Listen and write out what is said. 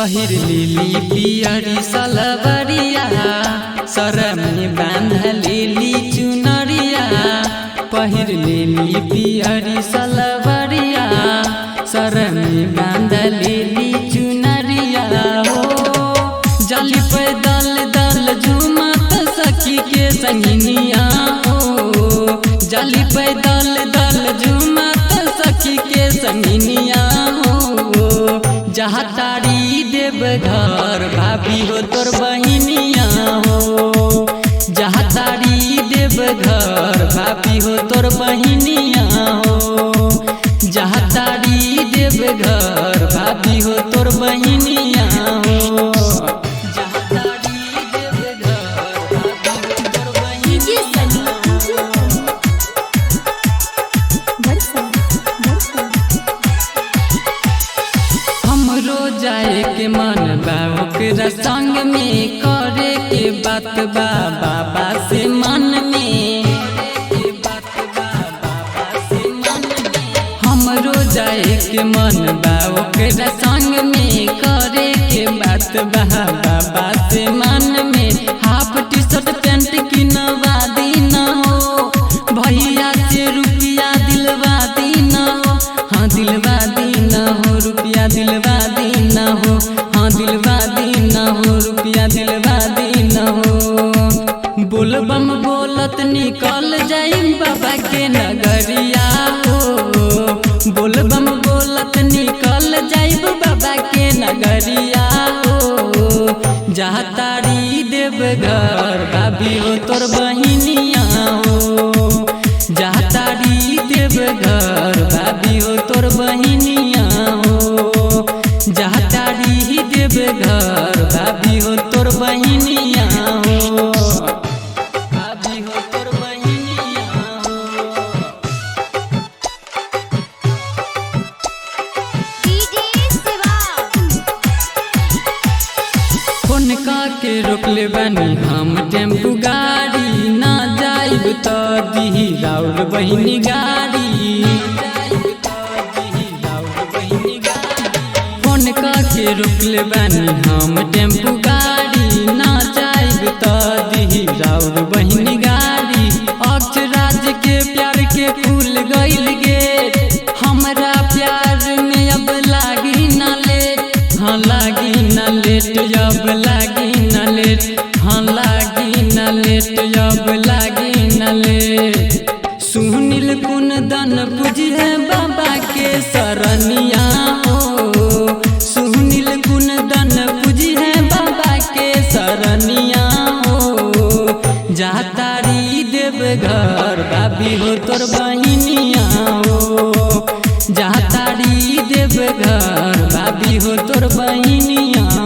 पहिर लेली पियरी सलवरिया सर में बांध लेली चुनरिया। पहिर लेली पियरी सलवरिया सर में बांध लेली चुनरिया। हो जली पैदल दल झूमत सखी के संगिनिया। हो जली पैदल दल झूमत सखी के संगिनिया। जहाँ तारी देव घर भाभी हो तोर बहिनिया। हो जहाँ तारी देव घर भाभी हो तोर बहिनिया। हो जहाँ तारी देव घर भाभी हो तोर बहिनिया। हो जहाँ तारी देव घर भाभी हो तोर बहिनिया। हमरो जाए के मन बा ओकरा संग में करे के बात बा बाबा से मन में। हमरो जाए के मन बा ओकरा संग में करे के बात बा बाबा से मन में। हाफ टी शर्ट पैंट किनवा दी न हो भैया से रुपया दिलवा दी न हो। हाँ दिलवा दी न हो रुपया दिलवा दी न हो। हाँ दिलवा दी न हो रुपया दिलवा दी न हो। बोलबम बोलत निकल जाई बाबा के नगरिया। हो बोलबम बोलत निकल जाई बाबा के नगरिया। हो जहाँ तारी देव घर भाभी हो तोर बहिनिया। हो जहाँ तारी देव घर भाभी हो तोर बहिनिया। हो जहाँ तारी देव घर भाभी हो तोर बहिनिया। हो भाभी हो तोर बहिनिया। फोन के रोकले बानी हम टेम्पू गाड़ी ना जाइब तो दिही राउर बहिनी गाड़ी। फोन के रोकले बानी हम टेम्पू गाड़ी ना जाइब तो दिही राउर बहिनी गाड़ी। अक्षराज के प्यार के फूल गइल गे हमरा प्यार में अब लागी ना लेट। हाँ लागी ना लेट अब लागी ना लेट। हाँ लागी ना लेट अब लागी ना लेट। सुनील कुंदन पूजिए बाबा के सरनिया। हो सुनील कुंदन पूजिए बाबा के सरनिया। हो जहाँ तारी देव घर भाभी हो तोर बहिनिया। हो जहाँ तारी देव घर भाभी हो तोर बहिनिया।